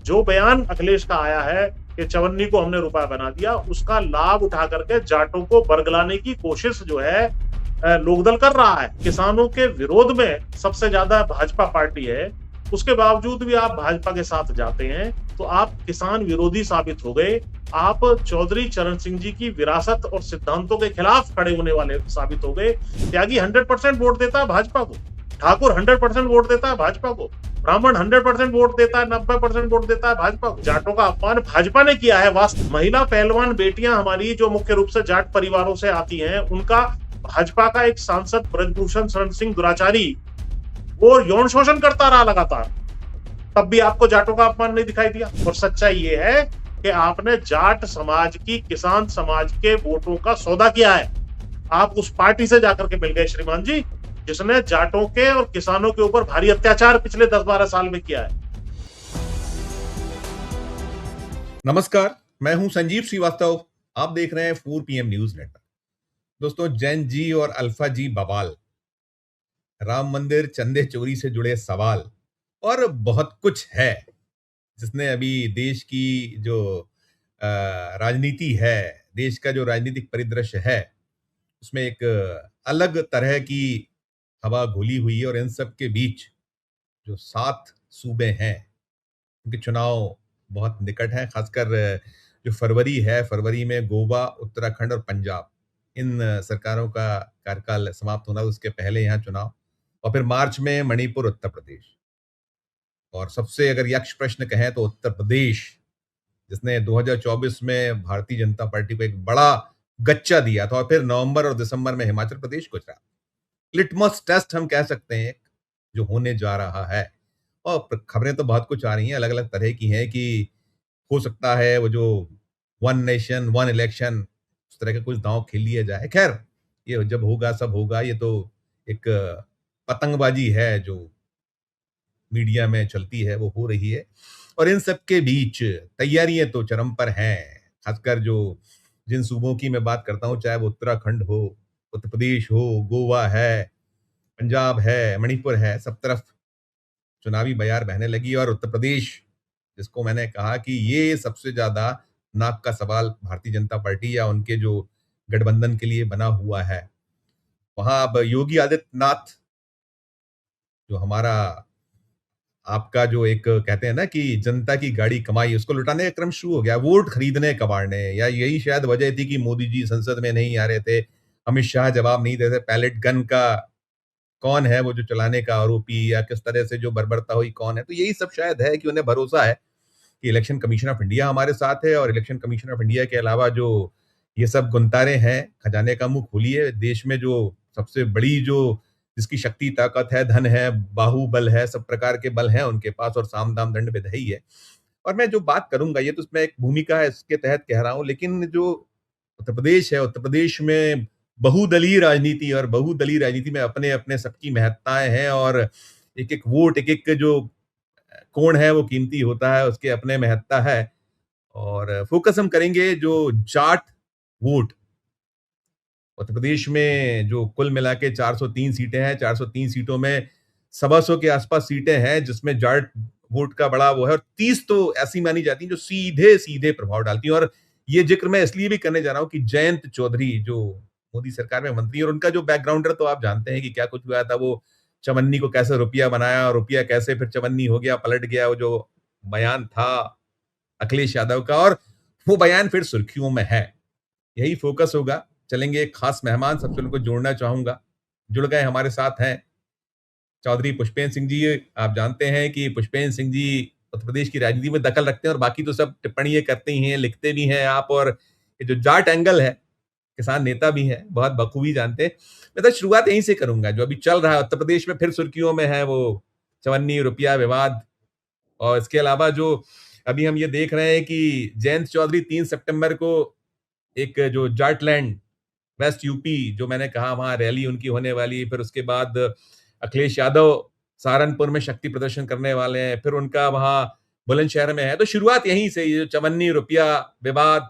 जो बयान अखिलेश का आया है कि चवन्नी को हमने रुपया बना दिया, उसका लाभ उठा करके जाटों को बरगलाने की कोशिश जो है लोकदल कर रहा है। किसानों के विरोध में सबसे ज्यादा भाजपा पार्टी है, उसके बावजूद भी आप भाजपा के साथ जाते हैं, तो आप किसान विरोधी साबित हो गए। आप चौधरी चरण सिंह जी की विरासत और सिद्धांतों के खिलाफ खड़े होने वाले साबित हो गए। त्यागी 100% वोट देता है भाजपा को, ठाकुर 100% वोट देता है भाजपा को, ब्राह्मण 100% वोट देता है, 90% वोट देता है भाजपा को। जाटों का अपमान भाजपा ने किया है। वास्तव महिला पहलवान बेटियां हमारी जो मुख्य रूप से जाट परिवारों से आती हैं, उनका भाजपा का एक सांसद ब्रजभूषण शरण सिंह दुराचारी वो यौन शोषण करता रहा लगातार, तब भी आपको जाटों का अपमान नहीं दिखाई दिया। और सच्चाई ये है कि आपने जाट समाज की, किसान समाज के वोटों का सौदा किया है। आप उस पार्टी से जाकर के मिल गए श्रीमान जी, जिसने जाटों के और किसानों के ऊपर भारी अत्याचार पिछले 10-12 साल में किया है। नमस्कार, मैं हूं संजीव श्रीवास्तव। आप देख रहे हैं 4 PM न्यूज नेटवर्क। दोस्तों, जैन जी और अल्फा जी बवाल, राम मंदिर चंदे चोरी से जुड़े सवाल और बहुत कुछ है जिसने अभी देश की जो राजनीति है, देश का जो राजनीतिक परिदृश्य है, उसमें एक अलग तरह की हवा घुली हुई है। और इन सब के बीच जो 7 सूबे हैं, उनके चुनाव बहुत निकट हैं। खासकर जो फरवरी है, फरवरी में गोवा, उत्तराखंड और पंजाब, इन सरकारों का कार्यकाल समाप्त होना, उसके पहले यहाँ चुनाव। और फिर मार्च में मणिपुर, उत्तर प्रदेश। और सबसे अगर यक्ष प्रश्न कहें तो उत्तर प्रदेश, जिसने 2024 में भारतीय जनता पार्टी को एक बड़ा गच्चा दिया था। और फिर नवंबर और दिसंबर में हिमाचल प्रदेश, गुजरात। लिटमस टेस्ट हम कह सकते हैं जो होने जा रहा है। और खबरें तो बहुत कुछ आ रही हैं, अलग अलग तरह की हैं कि हो सकता है वो जो वन नेशन वन इलेक्शन, उस तरह का कुछ दांव खेल लिया जाए। खैर, ये जब होगा सब होगा। ये तो एक पतंगबाजी है जो मीडिया में चलती है, वो हो रही है। और इन सब के बीच तैयारियां तो चरम पर हैं। खासकर जो जिन सूबों की मैं बात करता हूँ, चाहे वो उत्तराखंड हो, उत्तर प्रदेश हो, गोवा है, पंजाब है, मणिपुर है, सब तरफ चुनावी बयार बहने लगी। और उत्तर प्रदेश, जिसको मैंने कहा कि ये सबसे ज्यादा नाक का सवाल भारतीय जनता पार्टी या उनके जो गठबंधन के लिए बना हुआ है, वहां अब योगी आदित्यनाथ, जो हमारा आपका जो एक कहते हैं ना कि जनता की गाड़ी कमाई, उसको लुटाने का क्रम शुरू हो गया। वोट खरीदने कबाड़ने, या यही शायद वजह थी कि मोदी जी संसद में नहीं आ रहे थे, अमित शाह जवाब नहीं देते। पैलेट गन का कौन है वो जो चलाने का आरोपी, या किस तरह से जो बर्बरता हुई कौन है। तो यही सब शायद है कि उन्हें भरोसा है कि इलेक्शन कमीशन ऑफ इंडिया हमारे साथ है। और इलेक्शन कमीशन ऑफ इंडिया के अलावा जो ये सब गुंतारे हैं, खजाने का मुंह खोलिए। देश में जो सबसे बड़ी जो जिसकी शक्ति ताकत है, धन है, बाहुबल है, सब प्रकार के बल हैं उनके पास, और साम दाम दंड विधेयी है। और मैं जो बात करूंगा, ये तो उसमें एक भूमिका है, इसके तहत कह रहा हूं। लेकिन जो उत्तर प्रदेश है, उत्तर प्रदेश में बहुदलीय राजनीति, और बहुदलीय राजनीति में अपने अपने सबकी महत्ताएं हैं। और एक एक वोट, एक एक जो कोण है वो कीमती होता है, उसके अपने महत्ता है। और फोकस हम करेंगे जो जाट वोट उत्तर प्रदेश में, जो कुल मिला के 403 सीटें हैं। 403 सीटों में 125 के आसपास सीटें हैं जिसमें जाट वोट का बड़ा वो है। और 30 तो ऐसी मानी जाती हैं जो सीधे सीधे प्रभाव डालती हैं। और ये जिक्र मैं इसलिए भी करने जा रहा हूं कि जयंत चौधरी, जो मोदी सरकार में मंत्री, और उनका जो बैकग्राउंडर तो आप जानते हैं कि क्या कुछ हुआ था। वो चवन्नी को कैसे रुपया बनाया, और रुपया कैसे फिर चवन्नी हो गया, पलट गया। वो जो बयान था अखिलेश यादव का, और वो बयान फिर सुर्खियों में है। यही फोकस होगा। चलेंगे एक खास मेहमान, सबसे उनको जोड़ना चाहूंगा। जुड़ गए, हमारे साथ हैं चौधरी पुष्पेंद्र सिंह जी। आप जानते हैं कि पुष्पेंद्र सिंह जी उत्तर प्रदेश की राजनीति में दखल रखते हैं, और बाकी तो सब टिप्पणियां करते ही हैं, लिखते भी हैं आप। और ये जो जाट एंगल है, किसान नेता भी हैं, बहुत बखूबी जानते हैं। मैं तो शुरुआत यहीं से करूंगा। जो अभी चल रहा है उत्तर प्रदेश में, फिर सुर्खियों में है वो चवन्नी रुपया विवाद। और इसके अलावा जो अभी हम ये देख रहे हैं कि जयंत चौधरी 3 सितंबर को एक जो जाटलैंड, वेस्ट यूपी, जो मैंने कहा वहां रैली उनकी होने वाली है। फिर उसके बाद अखिलेश यादव सहारनपुर में शक्ति प्रदर्शन करने वाले हैं। फिर उनका वहां बुलंदशहर में है। तो शुरुआत यहीं से, ये जो चवन्नी रुपया विवाद,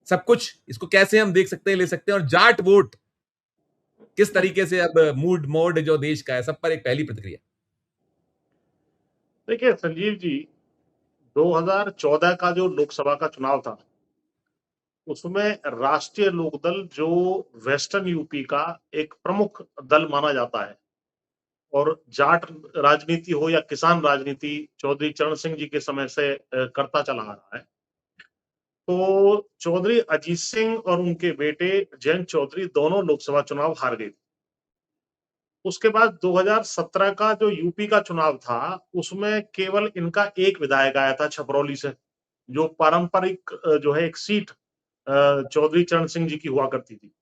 सब कुछ इसको कैसे हम देख सकते हैं, ले सकते हैं। और जाट वोट किस तरीके से अब मूड मोड जो देश का है, सब पर एक पहली प्रतिक्रिया। देखिए संजीव जी, 2014 का जो लोकसभा का चुनाव था, उसमें राष्ट्रीय लोकदल जो वेस्टर्न यूपी का एक प्रमुख दल माना जाता है, और जाट राजनीति हो या किसान राजनीति चौधरी चरण सिंह जी के समय से करता चला आ रहा है। तो चौधरी अजीत सिंह और उनके बेटे जयंत चौधरी दोनों लोकसभा चुनाव हार गए। उसके बाद 2017 का जो यूपी का चुनाव था, उसमें केवल इनका एक विधायक आया था छपरौली से, जो पारंपरिक जो है एक सीट चौधरी चरण सिंह जी की हुआ करती थी।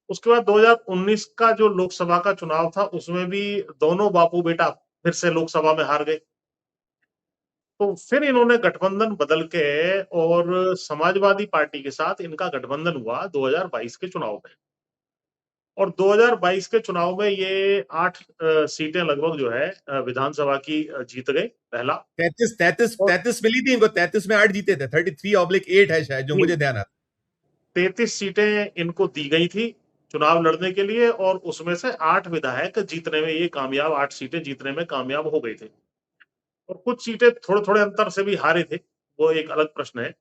उसके बाद 2019 का जो लोकसभा का चुनाव था, उसमें भी दोनों बापू बेटा फिर से लोकसभा में हार गए। तो फिर इन्होंने गठबंधन बदल के और समाजवादी पार्टी के साथ इनका गठबंधन हुआ 2022 के चुनाव में, और 2022 के चुनाव में ये 8 सीटें लगभग जो है विधानसभा की जीत गए पहला। 33 मिली थी इनको, 33 में 8 जीते थे, 33/8 है शायद, जो मुझे ध्यान आता। 33 सीटें इनको दी गई थी चुनाव लड़ने के लिए, और उसमें से 8 विधायक जीतने में ये कामयाब, 8 सीटें जीतने में कामयाब हो गए थे। और कुछ सीटें थोड़े थोड़े अंतर से भी हारे थे, वो एक अलग प्रश्न है।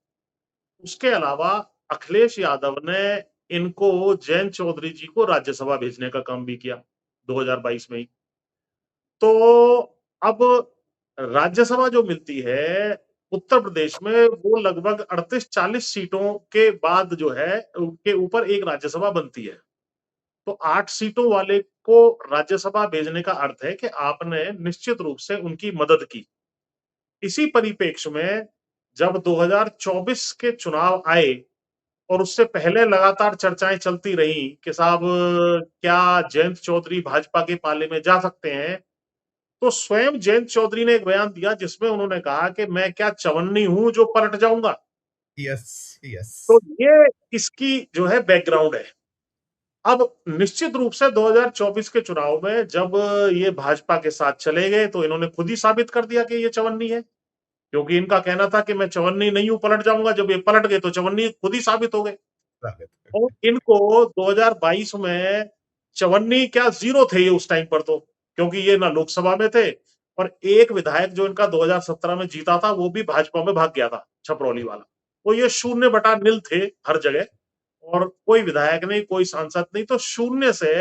उसके अलावा अखिलेश यादव ने इनको जयंत चौधरी जी को राज्यसभा भेजने का काम भी किया 2022 में ही। तो अब राज्यसभा जो मिलती है उत्तर प्रदेश में, वो लगभग 38-40 सीटों के बाद जो है के ऊपर एक राज्यसभा बनती है। तो 8 सीटों वाले को राज्यसभा भेजने का अर्थ है कि आपने निश्चित रूप से उनकी मदद की। इसी परिप्रेक्ष्य में जब 2024 के चुनाव आए, और उससे पहले लगातार चर्चाएं चलती रही कि साहब क्या जयंत चौधरी भाजपा के पाले में जा सकते हैं, तो स्वयं जयंत चौधरी ने एक बयान दिया जिसमें उन्होंने कहा कि मैं क्या चवन्नी हूं जो पलट जाऊंगा। Yes, yes. तो ये इसकी जो है बैकग्राउंड है। अब निश्चित रूप से 2024 के चुनाव में जब ये भाजपा के साथ चले गए, तो इन्होंने खुद ही साबित कर दिया कि ये चवन्नी है, क्योंकि इनका कहना था कि मैं चवन्नी नहीं हूं, पलट जाऊंगा। जब ये पलट गए तो चवन्नी खुद ही साबित हो गए। और इनको 2022 में चवन्नी क्या जीरो थे ये उस टाइम पर, तो क्योंकि ये ना लोकसभा में थे, और एक विधायक जो इनका 2017 में जीता था वो भी भाजपा में भाग गया था, छपरौली वाला। तो ये 0/0 थे हर जगह, और कोई विधायक नहीं, कोई सांसद नहीं, तो शून्य से,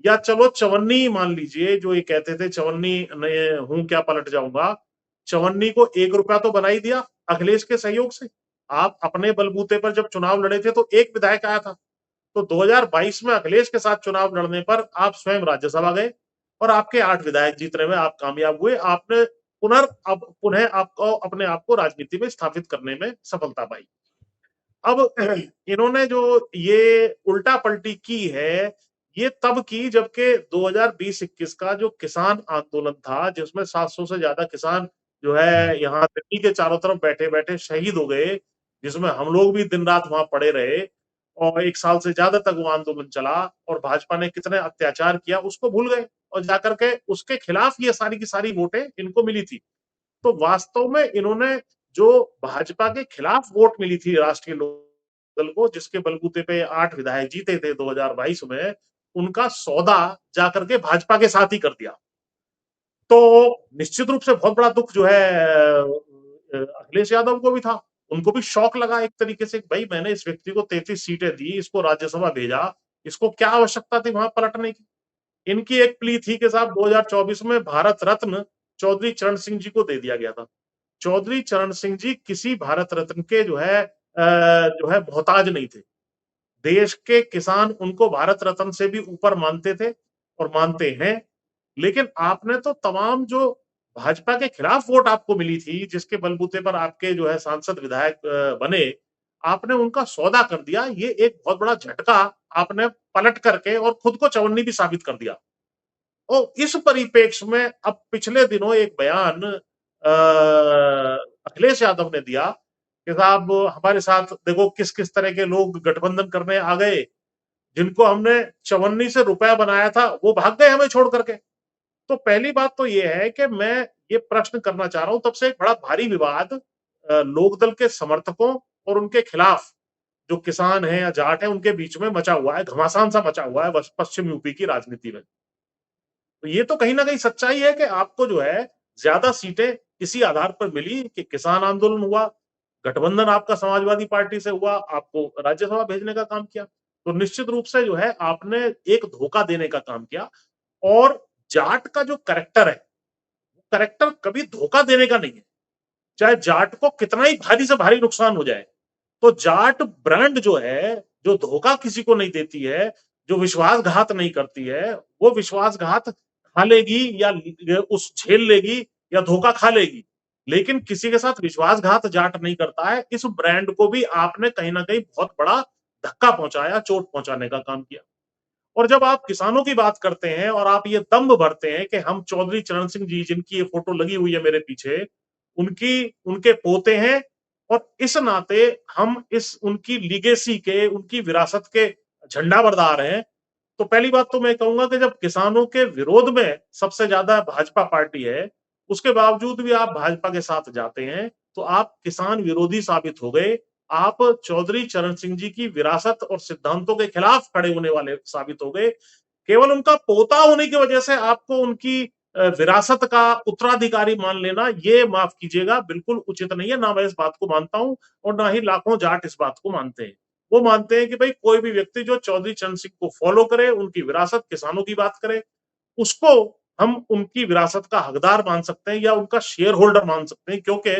या चलो चवन्नी मान लीजिए, जो ये कहते थे चवन्नी हूं क्या पलट जाऊंगा, चवन्नी को 1 रुपया तो बना ही दिया अखिलेश के सहयोग से। आप अपने बलबूते पर जब चुनाव लड़े थे तो एक विधायक आया था, तो 2022 में अखिलेश के साथ चुनाव लड़ने पर आप स्वयं राज्यसभा गए, और आपके 8 विधायक जीतने में आप कामयाब हुए। आपने पुनः आपको अपने आप को राजनीति में स्थापित करने में सफलता पाई। अब इन्होंने जो ये उल्टा पलटी की है, ये तब की जबकि 2020-21 का जो किसान आंदोलन था, जिसमें 700 से ज्यादा किसान जो है यहाँ दिल्ली के चारों तरफ बैठे बैठे शहीद हो गए, जिसमें हम लोग भी दिन रात वहां पड़े रहे, और 1 साल से ज्यादा तक वो आंदोलन चला, और भाजपा ने कितने अत्याचार किया उसको भूल गए, और जाकर के उसके खिलाफ ये सारी की सारी वोटें इनको मिली थी। तो वास्तव में इन्होंने जो भाजपा के खिलाफ वोट मिली थी राष्ट्रीय लोकदल को, जिसके बलबूते पे 8 विधायक जीते थे 2022 में, उनका सौदा जाकर के भाजपा के साथ ही कर दिया। तो निश्चित रूप से बहुत बड़ा दुख जो है अखिलेश यादव को भी था। उनको भी शौक लगा एक तरीके से, भाई मैंने इस व्यक्ति को 33 सीटें दी, इसको राज्यसभा भेजा, इसको क्या आवश्यकता थी वहां पलटने की। इनकी एक प्ली थी कि साहब 2024 में भारत रत्न चौधरी चरण सिंह जी को दे दिया गया था। चौधरी चरण सिंह जी किसी भारत रत्न के जो है मोहताज नहीं थे। देश के किसान उनको भारत रत्न से भी ऊपर मानते थे और मानते हैं। लेकिन आपने तो तमाम जो भाजपा के खिलाफ वोट आपको मिली थी, जिसके बलबूते पर आपके जो है सांसद विधायक बने, आपने उनका सौदा कर दिया। ये एक बहुत बड़ा झटका आपने पलट करके और खुद को चवन्नी भी साबित कर दिया। और इस परिप्रेक्ष्य में अब पिछले दिनों एक बयान अखिलेश यादव ने दिया कि साहब हमारे साथ देखो किस किस तरह के लोग गठबंधन करने आ गए, जिनको हमने चवन्नी से रुपया बनाया था वो भाग गए हमें छोड़ करके। तो पहली बात तो ये है कि मैं ये प्रश्न करना चाह रहा हूं, तब से एक बड़ा भारी विवाद लोकदल के समर्थकों और उनके खिलाफ, जो किसान हैं या जाट हैं, उनके बीच में मचा हुआ है, घमासान सा मचा हुआ है पश्चिम यूपी की राजनीति में। तो ये तो कहीं ना कहीं सच्चाई है कि आपको जो है ज्यादा सीटें इसी आधार पर मिली कि किसान आंदोलन हुआ, गठबंधन आपका समाजवादी पार्टी से हुआ, आपको राज्यसभा भेजने का काम किया। तो निश्चित रूप से जो है आपने एक धोखा देने का काम किया। और जाट का जो कैरेक्टर है, कैरेक्टर कभी धोखा देने का नहीं है, चाहे जाट को कितना ही भारी से भारी नुकसान हो जाए। तो जाट ब्रांड जो है, जो धोखा किसी को नहीं देती है, जो विश्वासघात नहीं करती है, वो विश्वासघात खा लेगी या उस झेल लेगी या धोखा खा लेगी, लेकिन किसी के साथ विश्वासघात जाट नहीं करता है। इस ब्रांड को भी आपने कहीं ना कहीं बहुत बड़ा धक्का पहुंचाया, चोट पहुंचाने का काम किया। और जब आप किसानों की बात करते हैं और आप ये दम्भ भरते हैं कि हम चौधरी चरण सिंह जी, जिनकी ये फोटो लगी हुई है मेरे पीछे, उनकी उनके पोते हैं, और इस नाते हम इस उनकी लीगेसी के, उनकी विरासत के झंडा बरदार हैं। तो पहली बात तो मैं कहूंगा कि जब किसानों के विरोध में सबसे ज्यादा भाजपा पार्टी है, उसके बावजूद भी आप भाजपा के साथ जाते हैं, तो आप किसान विरोधी साबित हो गए। आप चौधरी चरण सिंह जी की विरासत और सिद्धांतों के खिलाफ खड़े होने वाले साबित हो गए। केवल उनका पोता होने की वजह से आपको उनकी विरासत का उत्तराधिकारी मान लेना, ये माफ कीजिएगा, बिल्कुल उचित नहीं है। ना मैं इस बात को मानता हूं और ना ही लाखों जाट इस बात को मानते हैं। वो मानते हैं कि भाई कोई भी व्यक्ति जो चौधरी चरण सिंह को फॉलो करे, उनकी विरासत, किसानों की बात करे, उसको हम उनकी विरासत का हकदार मान सकते हैं या उनका शेयर होल्डर मान सकते हैं, क्योंकि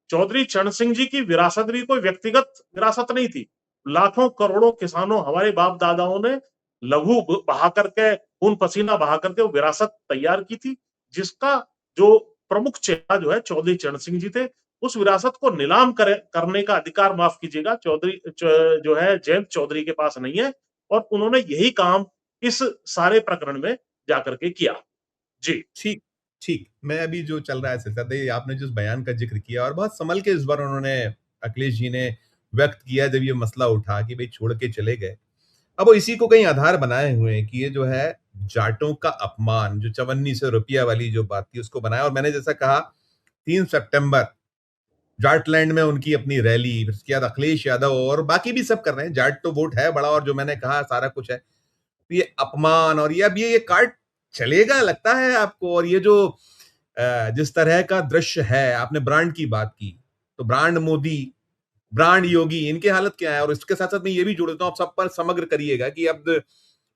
चौधरी चरण सिंह जी की विरासत भी कोई व्यक्तिगत विरासत नहीं थी। लाखों करोड़ों किसानों, हमारे बाप दादाओं ने लहू बहा करके, खून पसीना बहा करके वो विरासत तैयार की थी, जिसका जो प्रमुख चेहरा जो है चौधरी चरण सिंह जी थे। उस विरासत को नीलाम करने का अधिकार, माफ कीजिएगा, जो है जयंत चौधरी के पास नहीं है। और उन्होंने यही काम इस सारे प्रकरण में जाकर के किया। जी। ठीक, ठीक। मैं अभी जो चल रहा है सिलसिला, देखिए आपने जिस बयान का ज़िक्र किया और बहुत संभल के इस बार उन्होंने, अखिलेश जी ने व्यक्त किया जब ये मसला उठा कि भई छोड़ के चले गए। अब वो इसी को कहीं आधार बनाए हुए हैं कि ये जो है जाटों का अपमान, जो 5400 रुपया वाली जो बात थी उसको बनाया। और मैंने जैसा कहा 3 सितंबर जाटलैंड में उनकी अपनी रैली, फिर उसके बाद अखिलेश यादव और बाकी भी सब कर रहे हैं। जाट तो वोट है बड़ा और जो मैंने कहा सारा कुछ है। तो ये अपमान और ये अब ये कार्ड चलेगा लगता है आपको? और ये जो जिस तरह का दृश्य है, आपने ब्रांड की बात की, तो ब्रांड मोदी, ब्रांड योगी, इनकी हालत क्या है? और इसके साथ-साथ मैं ये भी जोड़ देता हूँ, आप सब पर समग्र करिएगा कि अब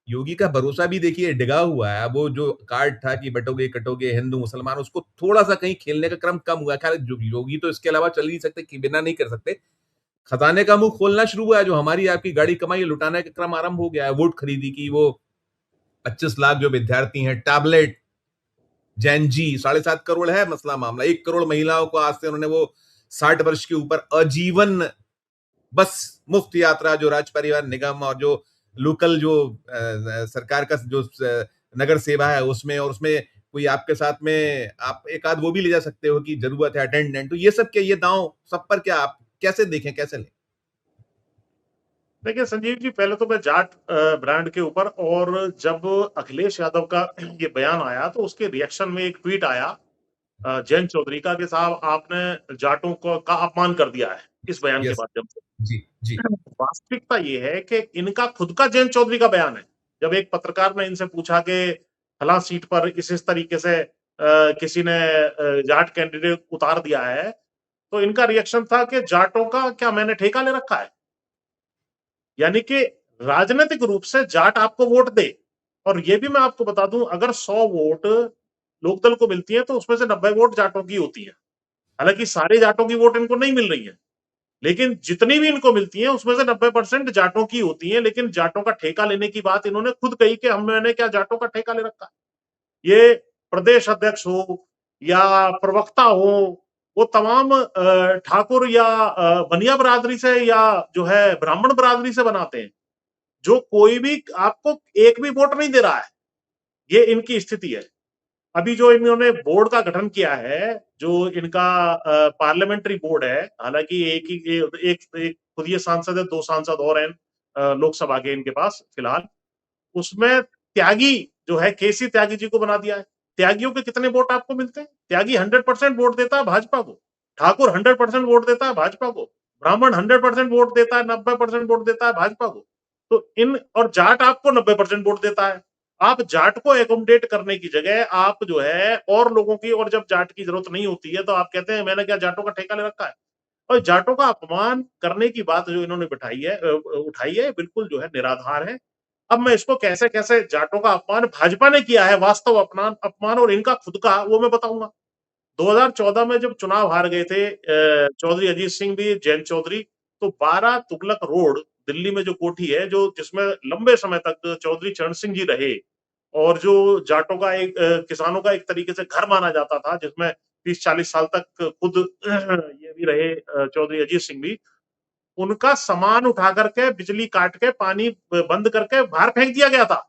योगी का भरोसा भी देखिए डिगा हुआ है। अब वो जो कार्ड था कि बटोगे-कटोगे हिंदू मुसलमान, उसको थोड़ा-सा कहीं खेलने का क्रम कम हुआ है। खैर जो योगी तो इसके अलावा चल नहीं सकते, कि बिना नहीं कर सकते। खजाने का मुंह खोलना शुरू हुआ है, जो हमारी आपकी गाड़ी कमाई है, लुटाने का क्रम आरंभ हो गया है। वोट खरीदी की, वो 25 लाख जो विद्यार्थी हैं, टैबलेट, जैन जी, 7.5 करोड़ है मसला मामला। 1 करोड़ महिलाओं को आज से उन्होंने वो 60 वर्ष के ऊपर आजीवन बस मुफ्त यात्रा, जो राज परिवार निगम और जो लोकल जो सरकार का जो नगर सेवा है उसमें, और उसमें कोई आपके साथ में आप एक आध वो भी ले जा सकते हो कि जरूरत है अटेंडेंट। तो ये सब क्या, ये दांव सब पर क्या आप कैसे देखें, कैसे लें? देखिए संजीव जी, पहले तो मैं जाट ब्रांड के ऊपर, और जब अखिलेश यादव का ये बयान आया तो उसके रिएक्शन में एक ट्वीट आया जयंत चौधरी का कि साहब आपने जाटों को का अपमान कर दिया है इस बयान के यस। माध्यम से। जी, जी। वास्तविकता ये है कि इनका खुद का जयंत चौधरी का बयान है। जब एक पत्रकार ने इनसे पूछा कि फला सीट पर इस तरीके से किसी ने जाट कैंडिडेट उतार दिया है, तो इनका रिएक्शन था कि जाटों का क्या मैंने ठेका ले रखा है? यानी कि राजनीतिक रूप से जाट आपको वोट दे। और ये भी मैं आपको बता दूं, अगर 100 वोट लोकदल को मिलती है तो उसमें से 90 वोट जाटों की होती है। हालांकि सारे जाटों की वोट इनको नहीं मिल रही है, लेकिन जितनी भी इनको मिलती है उसमें से 90% जाटों की होती है। लेकिन जाटों का ठेका लेने की बात इन्होंने खुद कही कि हमने क्या जाटों का ठेका ले रखा है। ये प्रदेश अध्यक्ष हो या प्रवक्ता हो, वो तमाम ठाकुर या बनिया बरादरी से या जो है ब्राह्मण बरादरी से बनाते हैं। जो कोई भी आपको एक भी वोट नहीं दे रहा है, ये इनकी स्थिति है। अभी जो इन्होंने बोर्ड का गठन किया है, जो इनका पार्लियामेंट्री बोर्ड है, हालांकि एक ही एक खुद ये सांसद है, 2 सांसद और हैं लोकसभा के इनके पास फिलहाल। उसमें त्यागी जो है, केसी त्यागी जी को बना दिया है। त्यागियों के कितने वोट आपको मिलते हैं? त्यागी 100% वोट देता है भाजपा को, ठाकुर 100% वोट देता है भाजपा को, ब्राह्मण 100% वोट देता है, 90% वोट देता है भाजपा को। तो इन और जाट आपको 90% वोट देता है। आप जाट को एकोमोडेट करने की जगह आप जो है और लोगों की, और जब जाट की जरूरत नहीं होती है तो आप कहते हैं मैंने क्या जाटों का ठेका ले रखा है। और जाटों का अपमान करने की बात जो इन्होंने उठाई है बिल्कुल जो है निराधार है। अब मैं इसको कैसे कैसे जाटों का अपमान भाजपा ने किया है, वास्तव अपमान अपमान और इनका खुद का, वो मैं बताऊंगा। 2014 में जब चुनाव हार गए थे चौधरी अजीत सिंह भी, जयंत चौधरी, तो 12 तुगलक रोड दिल्ली में जो कोठी है, जो जिसमें लंबे समय तक चौधरी चरण सिंह जी रहे, और जो जाटों का एक किसानों का एक तरीके से घर माना जाता था, जिसमें 30-40 साल तक खुद ये भी रहे चौधरी अजीत सिंह भी, उनका सामान उठा करके बिजली काट के पानी बंद करके बाहर फेंक दिया गया था।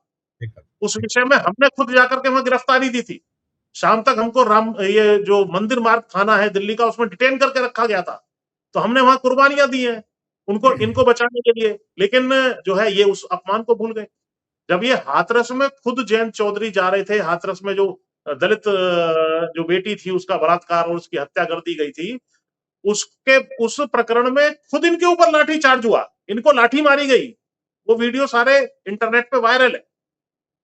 ठीक है, उस विषय में हमने खुद जाकर के वहां गिरफ्तारी दी थी। शाम तक हमको ये जो मंदिर मार्ग थाना है दिल्ली का, उसमें डिटेन करके रखा गया था। तो हमने वहां कुर्बानियां दी हैं उनको, इनको बचाने के लिए। लेकिन जो है ये उस अपमान को भूल गए। जब ये हाथरस में खुद जयंत चौधरी जा रहे थे, हाथरस में जो दलित जो बेटी थी उसका बलात्कार और उसकी हत्या कर दी गई थी, उसके उस प्रकरण में खुद इनके ऊपर लाठी चार्ज हुआ, इनको लाठी मारी गई। वो वीडियो सारे इंटरनेट पे वायरल है।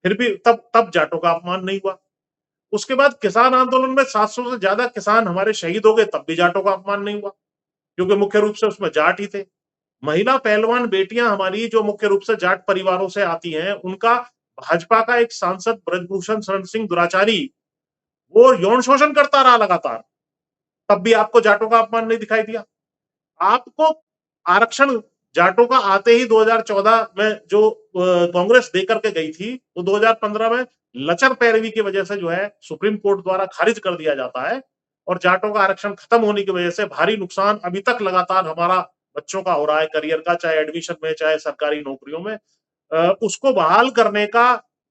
फिर भी तब तब जाटों का अपमान नहीं हुआ। उसके बाद किसान आंदोलन में 700 से ज्यादा किसान हमारे शहीद हो गए, तब भी जाटों का अपमान नहीं हुआ, क्योंकि मुख्य रूप से उसमें जाट ही थे। महिला पहलवान बेटियां हमारी जो मुख्य रूप से जाट परिवारों से आती हैं, उनका भाजपा का एक सांसद ब्रजभूषण शरण सिंह दुराचारी वो यौन शोषण करता रहा लगातार, तब भी आपको जाटों का अपमान नहीं दिखाई दिया। आपको आरक्षण जाटों का आते ही 2014 में जो कांग्रेस देकर के गई थी, तो 2015 में लचर पैरवी की वजह से जो है सुप्रीम कोर्ट द्वारा खारिज कर दिया जाता है, और जाटों का आरक्षण खत्म होने की वजह से भारी नुकसान अभी तक लगातार हमारा बच्चों का हो रहा है, करियर का, चाहे एडमिशन में चाहे सरकारी नौकरियों में। उसको बहाल करने का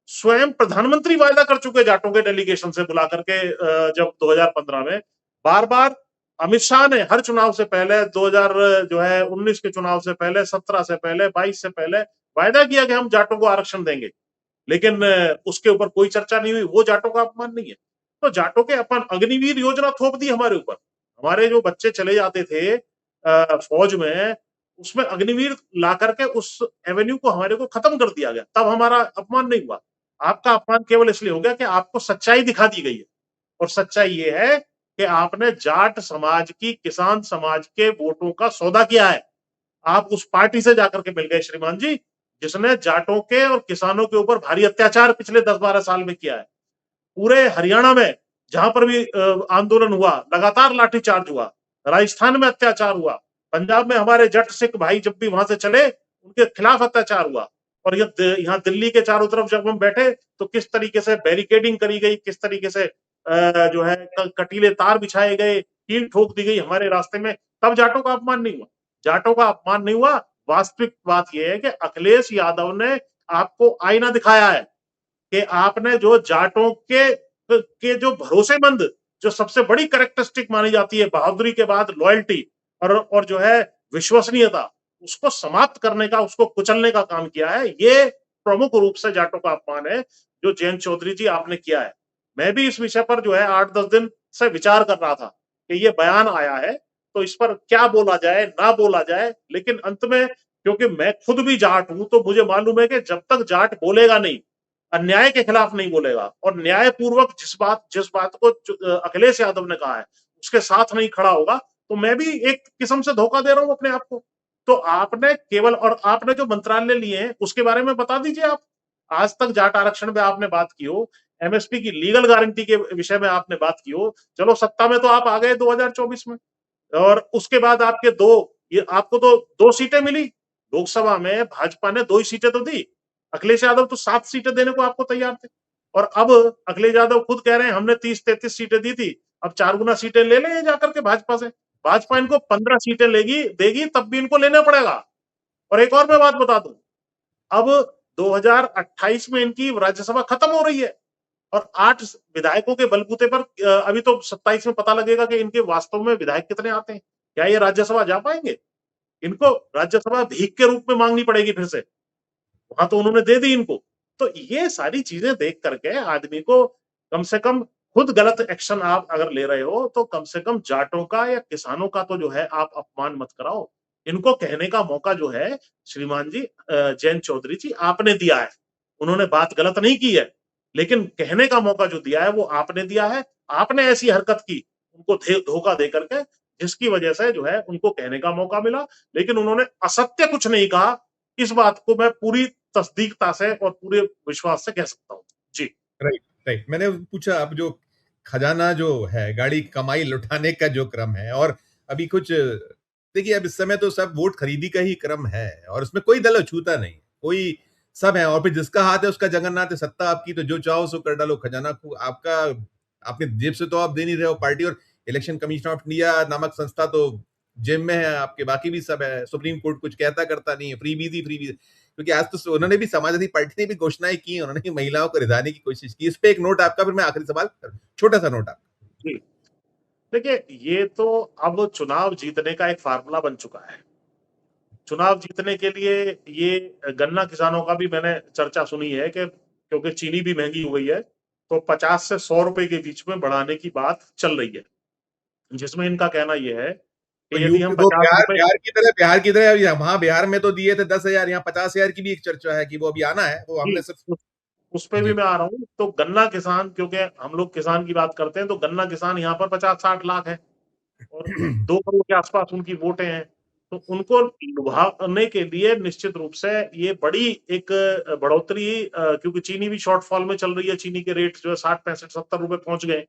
स्वयं प्रधानमंत्री वायदा कर चुके जाटों के डेलीगेशन से बुला करके, जब 2015 में बार बार अमित शाह ने हर चुनाव से पहले, 2000 जो है 19 के चुनाव से पहले, 17 से पहले, 22 से पहले वायदा किया कि हम जाटों को आरक्षण देंगे, लेकिन उसके ऊपर कोई चर्चा नहीं हुई। वो जाटों का अपमान नहीं है। तो जाटों के अपन अग्निवीर योजना थोप दी हमारे ऊपर। हमारे जो बच्चे चले जाते थे फौज में, उसमें अग्निवीर ला करके उस एवेन्यू को हमारे को खत्म कर दिया गया, तब हमारा अपमान नहीं हुआ। आपका अपमान केवल इसलिए हो गया कि आपको सच्चाई दिखा दी गई है, और सच्चाई ये है कि आपने जाट समाज की, किसान समाज के वोटों का सौदा किया है। आप उस पार्टी से जाकर के मिल गए श्रीमान जी, जिसने जाटों के और किसानों के ऊपर भारी अत्याचार पिछले 10-12 साल में किया है। पूरे हरियाणा में जहां पर भी आंदोलन हुआ, लगातार लाठीचार्ज हुआ, राजस्थान में अत्याचार हुआ, पंजाब में हमारे जट सिख भाई जब भी वहां से चले, उनके खिलाफ अत्याचार हुआ। और यहाँ दिल्ली के चारों तरफ जब हम बैठे, तो किस तरीके से बैरिकेडिंग करी गई, किस तरीके से जो है कटीले तार बिछाए गए, कील ठोक दी गई हमारे रास्ते में, तब जाटों का अपमान नहीं हुआ। जाटों का अपमान नहीं हुआ। वास्तविक बात यह है कि अखिलेश यादव ने आपको आईना दिखाया है कि आपने जो जाटों के जो भरोसेमंद, जो सबसे बड़ी कैरेक्टरिस्टिक मानी जाती है बहादुरी के बाद लॉयल्टी और जो है विश्वसनीयता, उसको समाप्त करने का, उसको कुचलने का काम किया है। ये प्रमुख रूप से जाटों का अपमान है जो जयंत चौधरी जी आपने किया है। मैं भी इस विषय पर जो है 8-10 दिन से विचार कर रहा था कि ये बयान आया है, तो इस पर क्या बोला जाए ना बोला जाए, लेकिन अंत में क्योंकि मैं खुद भी जाट हूं, तो मुझे मालूम है कि जब तक जाट बोलेगा नहीं, अन्याय के खिलाफ नहीं बोलेगा, और न्यायपूर्वक जिस बात को अखिलेश यादव ने कहा है उसके साथ नहीं खड़ा होगा, तो मैं भी एक किस्म से धोखा दे रहा हूं अपने आप को। तो आपने केवल, और आपने जो मंत्रालय लिए हैं उसके बारे में बता दीजिए। आप आज तक जाट आरक्षण में आपने बात की हो, एमएसपी की लीगल गारंटी के विषय में आपने बात की हो, चलो सत्ता में तो आप आ गए 2024 में, और उसके बाद आपके ये आपको तो 2 सीटें मिली लोकसभा में, भाजपा ने 2 ही सीटें तो दी। अखिलेश यादव तो 7 सीटें देने को आपको तैयार थे, और अब अखिलेश यादव खुद कह रहे हैं हमने 30-33 सीटें दी थी, अब 4 गुना सीटें ले लें जाकर के भाजपा से। भाजपा इनको 15 सीटें लेगी देगी, तब भी इनको लेना पड़ेगा। और एक और मैं बात बता दूं, अब 2028 में इनकी राज्यसभा खत्म हो रही है, और 8 विधायकों के बलबूते पर अभी तो 27 में पता लगेगा कि इनके वास्तव में विधायक कितने आते हैं। क्या ये राज्यसभा जा पाएंगे? इनको राज्यसभा भीख के रूप में मांगनी पड़ेगी फिर से। वहां तो उन्होंने दे दी इनको। तो ये सारी चीजें देख करके आदमी को कम से कम, खुद गलत एक्शन आप अगर ले रहे हो तो कम से कम जाटों का या किसानों का तो जो है आप अपमान मत कराओ। इनको कहने का मौका जो है श्रीमान जी जयंत चौधरी जी आपने दिया है, उन्होंने बात गलत नहीं की है, लेकिन कहने का मौका जो दिया है वो आपने दिया है। आपने ऐसी हरकत की उनको धोखा दे करके, जिसकी वजह से जो है उनको कहने का मौका मिला, लेकिन उन्होंने असत्य कुछ नहीं कहा। इस बात को मैं पूरी तस्दीकता से और पूरे विश्वास से कह सकता हूँ। जी। Right, right. मैंने पूछा, अब जो खजाना जो है, गाड़ी कमाई लुटाने का जो क्रम है, और अभी कुछ देखिए, अब इस समय तो सब वोट खरीदी का ही क्रम है, और उसमें कोई दल छूता नहीं, कोई सब है, और फिर जिसका हाथ है उसका जगन्नाथ है। सत्ता आपकी, तो जो चाहो सो कर डालो। खजाना आपका, आपने जेब से तो आप दे नहीं रहे हो। पार्टी और इलेक्शन कमीशन ऑफ इंडिया नामक संस्था तो जेब में है आपके, बाकी भी सब है। सुप्रीम कोर्ट कुछ कहता करता नहीं है, फ्रीबीज। क्योंकि आज तो उन्होंने भी, समाजवादी पार्टी ने भी घोषणाएं की, उन्होंने भी महिलाओं को रिझाने की कोशिश की। इस पे एक नोट आपका, फिर मैं आखिरी सवाल, छोटा सा नोट आपका। जी, देखिए, ये तो अब चुनाव जीतने का एक फार्मूला बन चुका है। चुनाव जीतने के लिए ये गन्ना किसानों का भी मैंने चर्चा सुनी है कि क्योंकि चीनी भी महंगी हो गई है, तो 50 से 100 रुपए के बीच में बढ़ाने की बात चल रही है, जिसमें इनका कहना यह है तो कि यदि यूपी हम वो 50 रुपए, बिहार की तरह वहां बिहार में तो दिए थे 10,000, यहाँ 50,000 की भी एक चर्चा है कि वो अभी आना है, वो जी, हमने सिर्फ। उस पे भी जी। मैं आ रहा हूँ। तो गन्ना किसान, क्योंकि हम लोग किसान की बात करते हैं, तो गन्ना किसान यहाँ पर 50-60 लाख है और 2 करोड़ के आसपास उनकी वोटें हैं। तो उनको लुभाने के लिए निश्चित रूप से ये बड़ी एक बढ़ोतरी, क्योंकि चीनी भी शॉर्टफॉल में चल रही है, चीनी के रेट जो है 60, 65, 70 रुपए पहुंच गए।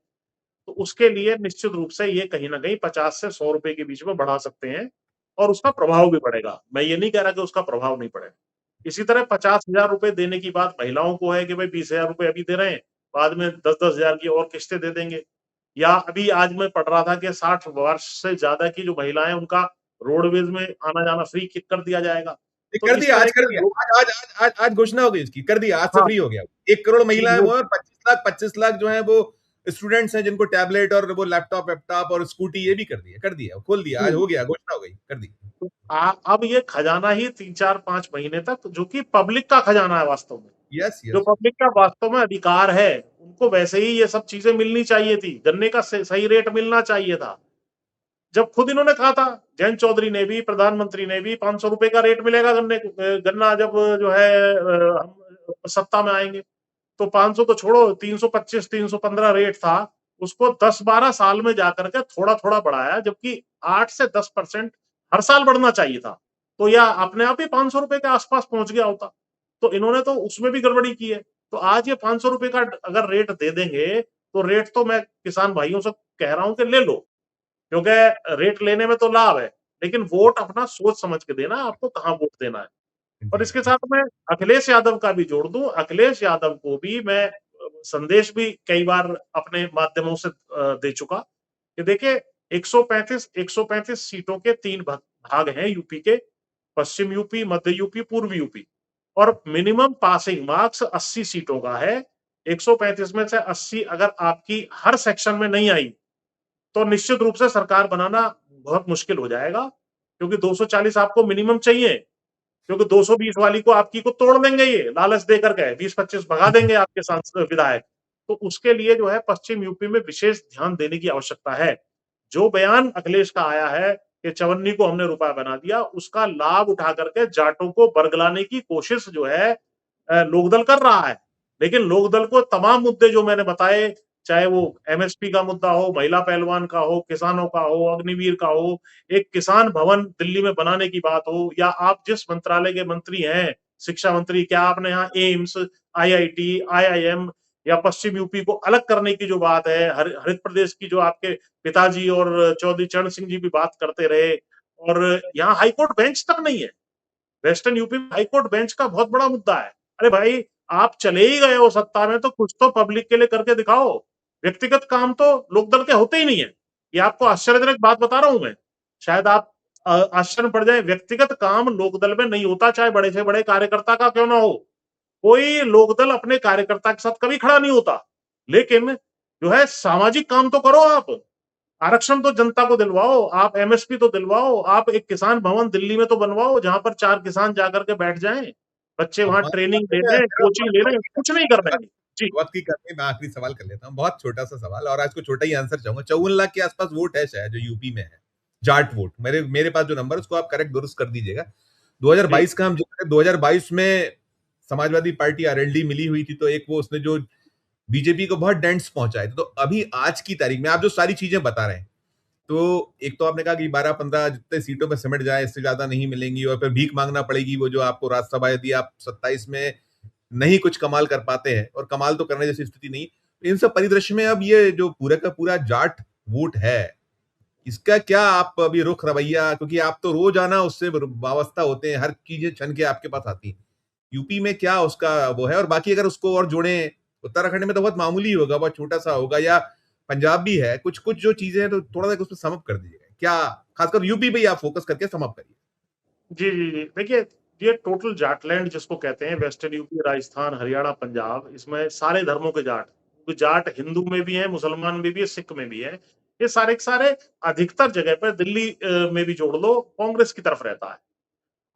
तो उसके लिए निश्चित रूप से ये कहीं ना कहीं 50 से 100 रुपए के बीच में बढ़ा सकते हैं और उसका प्रभाव भी पड़ेगा। मैं ये नहीं कह रहा कि उसका प्रभाव नहीं पड़ेगा। इसी तरह 50,000 रुपए देने की बात महिलाओं को है कि भाई 20,000 रुपए अभी दे रहे हैं, बाद में 10-10 हजार की और किस्तें दे देंगे। या अभी आज मैं पढ़ रहा था कि 60 वर्ष से ज्यादा की जो महिलाएं हैं, उनका रोडवेज में आना जाना फ्री कर दिया जाएगा। ये तो कर इस दिया, तरह आज कर के दिया, लोग, आज घोषणा हो गई इसकी, कर दिया, आज से हाँ, फ्री हो गया। 1 करोड़ जी, महिला है वो, लोग, और 25 लाख जो है वो स्टूडेंट्स हैं, जिनको टैबलेट और वो लैपटॉप और स्कूटी, ये भी कर दिया, खोल दिया, आज हो गया, घोषणा हो गई, कर दी। तो अब ये खजाना ही 3-4-5 महीने तक, जो कि पब्लिक का खजाना है वास्तव में, यस, जो यस। पब्लिक का वास्तव में अधिकार है, उनको वैसे ही ये सब चीजें मिलनी चाहिए थी। गन्ने का सही रेट मिलना चाहिए था। जब खुद इन्होंने कहा था, जयंत चौधरी ने भी, प्रधानमंत्री ने भी, 500 रुपए का रेट मिलेगा गन्ने को, गन्ना जब जो है हम सत्ता में आएंगे। तो 500 तो छोड़ो, 325, 315 रेट था। उसको 10-12 साल में जाकर के थोड़ा थोड़ा बढ़ाया, जबकि 8 से 10% हर साल बढ़ना चाहिए था। तो यह अपने आप ही 500 रुपए के आसपास पहुंच गया होता। तो इन्होंने तो उसमें भी गड़बड़ी की है। तो आज ये 500 रुपए का अगर रेट दे देंगे, तो रेट तो मैं किसान भाइयों से कह रहा हूं कि ले लो, क्योंकि रेट लेने में तो लाभ है, लेकिन वोट अपना सोच समझ के देना, आपको कहाँ वोट देना है। और जी, इसके जी। साथ मैं अखिलेश यादव का भी जोड़ दूं। अखिलेश यादव को भी मैं संदेश भी कई बार अपने माध्यमों से दे चुका कि देखिए, 135 सीटों के 3 भाग हैं यूपी के, पश्चिम यूपी, मध्य यूपी, पूर्वी यूपी, और मिनिमम पासिंग मार्क्स 80 सीटों का है। 135 में से 80 अगर आपकी हर सेक्शन में नहीं आई, तो निश्चित रूप से सरकार बनाना बहुत मुश्किल हो जाएगा, क्योंकि 240 आपको मिनिमम चाहिए, क्योंकि 220 वाली को आपकी को तोड़ देंगे, ये लालच दे करके 20-25 भगा देंगे आपके सांसद विधायक। तो उसके लिए जो है पश्चिम यूपी में विशेष ध्यान देने की आवश्यकता है। जो बयान अखिलेश का आया है कि चवन्नी को हमने रुपया बना दिया, उसका लाभ उठा करके जाटों को बरगलाने की कोशिश जो है लोकदल कर रहा है। लेकिन लोकदल को तमाम मुद्दे जो मैंने बताए, चाहे वो एमएसपी का मुद्दा हो, महिला पहलवान का हो, किसानों का हो, अग्निवीर का हो, एक किसान भवन दिल्ली में बनाने की बात हो, या आप जिस मंत्रालय के मंत्री हैं, शिक्षा मंत्री, क्या आपने यहाँ एम्स, आईआईटी, आईआईएम या पश्चिम यूपी को अलग करने की जो बात है, हरित प्रदेश की जो आपके पिताजी और चौधरी चरण सिंह जी भी बात करते रहे, और यहाँ हाईकोर्ट बेंच तक नहीं है। वेस्टर्न यूपी में हाईकोर्ट बेंच का बहुत बड़ा मुद्दा है। अरे भाई, आप चले ही गए हो सत्ता में, तो कुछ तो पब्लिक के लिए करके दिखाओ। व्यक्तिगत काम तो लोकदल के होते ही नहीं है। ये आपको आश्चर्यजनक बात बता रहा हूं मैं, शायद आप आश्चर्य पड़ जाए। व्यक्तिगत काम लोकदल में नहीं होता, चाहे बड़े से बड़े कार्यकर्ता का क्यों ना हो। कोई लोकदल अपने कार्यकर्ता के साथ कभी खड़ा नहीं होता, लेकिन जो है सामाजिक काम तो करो आप। आरक्षण तो जनता को दिलवाओ, आप एमएसपी तो दिलवाओ, आप एक किसान भवन दिल्ली में तो बनवाओ, जहां पर 4 किसान जाकर के बैठ जाएं, बच्चे वहां हमारे पास ट्रेनिंग में ले मेरा रहे हैं, कोचिंग ले रहे हैं, कुछ नहीं कर रहे वक्त हैं। जी। वक्त की कमी है, मैं आखिरी सवाल कर लेता हूँ, बहुत छोटा सा सवाल, और आज को छोटा ही आंसर चाहूंगा। 54 लाख के आसपास वोट है शायद जो यूपी में है, जाट वोट। मेरे पास जो नंबर है उसको आप करेक्ट दुरुस्त कर दीजिएगा। जी। 2022 का हम जिक्र करें, 2022 में समाजवादी पार्टी आरएलडी मिली हुई थी, तो एक वो उसने जो बीजेपी को बहुत डेंट्स पहुंचाए थे। तो अभी आज की तारीख में आप जो सारी चीजें बता रहे हैं, तो एक तो आपने कहा कि 12-15 जितने सीटों में सिमट जाए, इससे ज्यादा नहीं मिलेंगी, और फिर भीख मांगना पड़ेगी। वो जो आपको राज्यसभा यदि आप 27 में नहीं कुछ कमाल कर पाते हैं, और कमाल तो करने जैसी स्थिति नहीं, इन सब परिदृश्य में अब ये जो पूरा का पूरा जाट वोट है, इसका क्या आप अभी रुख रवैया, क्योंकि आप तो रोजाना उससे वाबस्ता होते हैं, हर चीजें छन के आपके पास आती हैं, यूपी में क्या उसका वो है? और बाकी अगर उसको और जोड़े, उत्तराखंड में तो बहुत मामूली होगा, बहुत छोटा सा होगा, या पंजाब भी है, कुछ कुछ जो चीजें हैं, तो थोड़ा सा उसमें समअप कर दीजिएगा क्या, खासकर यूपी पे ही आप फोकस करके समअप करिए। जी जी जी, देखिए, ये टोटल जाटलैंड जिसको कहते हैं, वेस्टर्न यूपी, राजस्थान, हरियाणा, पंजाब, इसमें सारे धर्मों के जाट, तो जाट हिंदू में भी है, मुसलमान में भी है, सिख में भी है। ये सारे के सारे अधिकतर जगह पर दिल्ली में भी जोड़ लो, कांग्रेस की तरफ रहता है।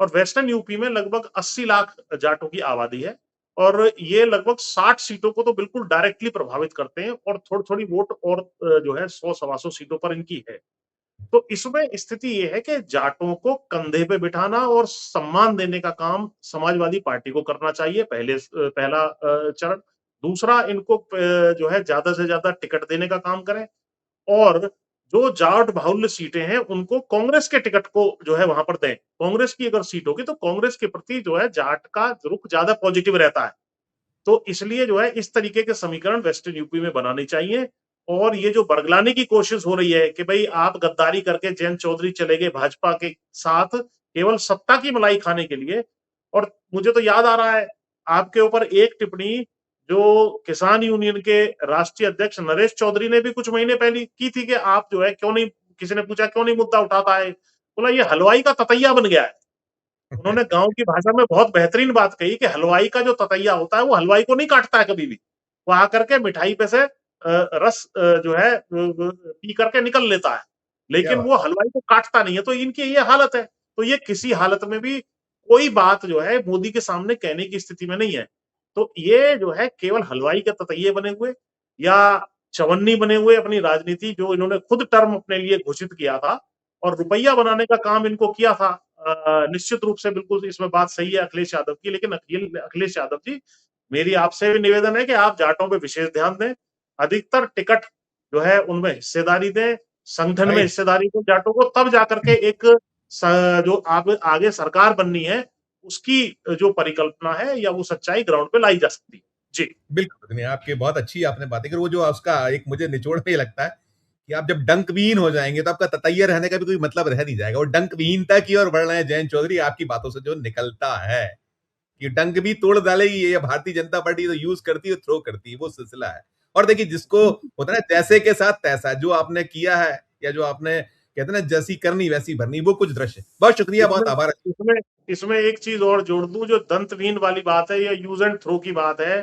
और वेस्टर्न यूपी में लगभग 80 लाख जाटों की आबादी है, और ये लगभग 60 सीटों को तो बिल्कुल डायरेक्टली प्रभावित करते हैं, और थोड़ी थोड़ी वोट और जो है 100-125 सीटों पर इनकी है। तो इसमें स्थिति ये है कि जाटों को कंधे पे बिठाना और सम्मान देने का काम समाजवादी पार्टी को करना चाहिए, पहला चरण। दूसरा, इनको जो है ज्यादा से ज्यादा टिकट देने का काम करें, और जो जाट बाहुल्य सीटें हैं उनको कांग्रेस के टिकट को जो है वहां पर दें। कांग्रेस की अगर सीट होगी तो कांग्रेस के प्रति जो है जाट का रुख ज्यादा पॉजिटिव रहता है। तो इसलिए जो है इस तरीके के समीकरण वेस्टर्न यूपी में बनाने चाहिए। और ये जो बरगलाने की कोशिश हो रही है कि भाई आप गद्दारी करके जयंत चौधरी चले गए भाजपा के साथ केवल सत्ता की मलाई खाने के लिए। और मुझे तो याद आ रहा है आपके ऊपर एक टिप्पणी जो किसान यूनियन के राष्ट्रीय अध्यक्ष नरेश चौधरी ने भी कुछ महीने पहले की थी कि आप जो है क्यों नहीं, किसी ने पूछा क्यों नहीं मुद्दा उठाता है, बोला ये हलवाई का ततैया बन गया है। उन्होंने गाँव की भाषा में बहुत बेहतरीन बात कही कि हलवाई का जो ततैया होता है वो हलवाई को नहीं काटता है कभी भी। वो आकर के मिठाई पे से रस जो है पी करके निकल लेता है। क्या लेकिन बात। वो हलवाई को काटता नहीं है, तो इनकी ये हालत है। तो ये किसी हालत में भी कोई बात जो है मोदी के सामने कहने की स्थिति में नहीं है। तो ये जो है केवल हलवाई के ततैये बने हुए या चवन्नी बने हुए अपनी राजनीति जो इन्होंने खुद टर्म अपने लिए घोषित किया था और रुपया बनाने का काम इनको किया था। निश्चित रूप से बिल्कुल इसमें बात सही है अखिलेश यादव की, लेकिन अखिलेश यादव जी, मेरी आपसे भी निवेदन है कि आप जाटों पे विशेष ध्यान दें। अधिकतर टिकट जो है उनमें हिस्सेदारी दें, संगठन में राइट। हिस्सेदारी दें जाटों को, तब जाकर के एक जो आगे सरकार बननी है उसकी जो परिकल्पना है या वो सच्चाई ग्राउंड पे लाई जा सकती है। जी। बिल्कुल नहीं, आपके बहुत अच्छी आपने बातें कर, वो जो उसका एक मुझे निचोड़ में ये लगता है कि आप जब डंकविहीन हो जाएंगे तो आपका ततैया रहने का भी कोई मतलब रह नहीं जाएगा, और डंकविहीनता की ओर बढ़ रहे हैं जयंत चौधरी, आपकी बातों से जो निकलता है कि डंक भी तोड़ डालेगी, ये भारतीय जनता पार्टी तो यूज करती है, थ्रो करती है, वो सिलसिला है। और देखिए, जिसको होता है ना जैसे के साथ तैसा, जो आपने किया है या जो आपने कहते हैं ना जैसी करनी वैसी भरनी, वो कुछ दृश्य। बहुत शुक्रिया, बहुत इसमें आभार। इसमें इसमें एक चीज और जोड़ दूं, जो दंतहीन वाली बात है या यूज एंड थ्रो की बात है,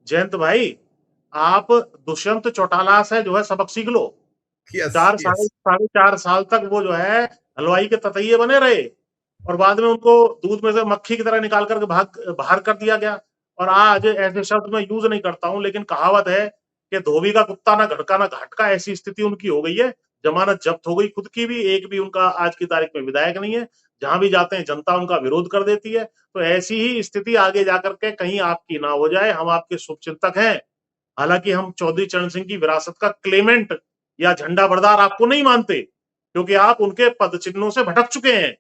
जयंत भाई, आप दुष्यंत चौटाला से जो है सबक सीख लो। यस, चार साल यस। साढ़े 4 साल तक वो जो है हलवाई के ततैये बने रहे, और बाद में उनको दूध में से मक्खी की तरह निकाल करके बाहर कर दिया गया। और आज ऐसे शब्द मैं यूज नहीं करता हूं, लेकिन कहावत है कि धोबी का कुत्ता ना घटका ना घाटका, ऐसी स्थिति उनकी हो गई है। जमानत जब्त हो गई खुद की भी, एक भी उनका आज की तारीख में विधायक नहीं है। जहां भी जाते हैं जनता उनका विरोध कर देती है। तो ऐसी ही स्थिति आगे जाकर के कहीं आपकी ना हो जाए। हम आपके शुभचिंतक हैं। हालांकि हम चौधरी चरण सिंह की विरासत का क्लेमेंट या झंडा बरदार आपको नहीं मानते, क्योंकि आप उनके पद चिन्हों से भटक चुके हैं।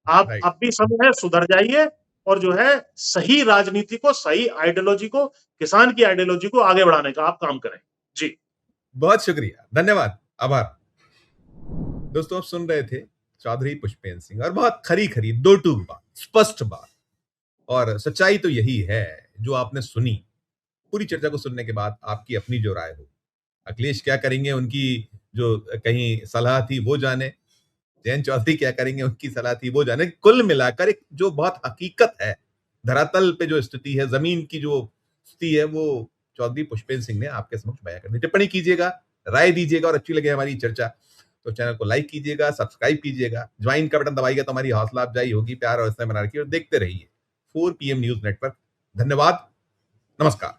आप राइट। अब भी समय है, सुधर जाइए, और जो है सही राजनीति को, सही आइडियोलॉजी को, किसान की आइडियोलॉजी को आगे बढ़ाने का आप काम करें। जी। बहुत शुक्रिया, धन्यवाद, आभार। दोस्तों, आप सुन रहे थे चौधरी पुष्पेंद्र सिंह, और बहुत खरी खरी दो टूक बात, स्पष्ट बात, और सच्चाई तो यही है जो आपने सुनी। पूरी चर्चा को सुनने के बाद आपकी अपनी जो राय हो, अखिलेश क्या करेंगे, उनकी जो कहीं सलाह थी वो जाने, जयंत चौधरी क्या करेंगे, उनकी सलाह थी वो जाने। कुल मिलाकर एक जो बहुत हकीकत है, धरातल पे जो स्थिति है, जमीन की जो स्थिति है, वो चौधरी पुष्पेंद्र सिंह ने आपके समक्ष बयां कर दी। टिप्पणी कीजिएगा, राय दीजिएगा, और अच्छी लगे हमारी चर्चा तो चैनल को लाइक कीजिएगा, सब्सक्राइब कीजिएगा, ज्वाइन का बटन दबाइएगा तो हमारी हौसला अफजाई होगी। प्यार और स्नेह बना रखिए और देखते रहिए 4 PM न्यूज नेटवर्क। धन्यवाद, नमस्कार।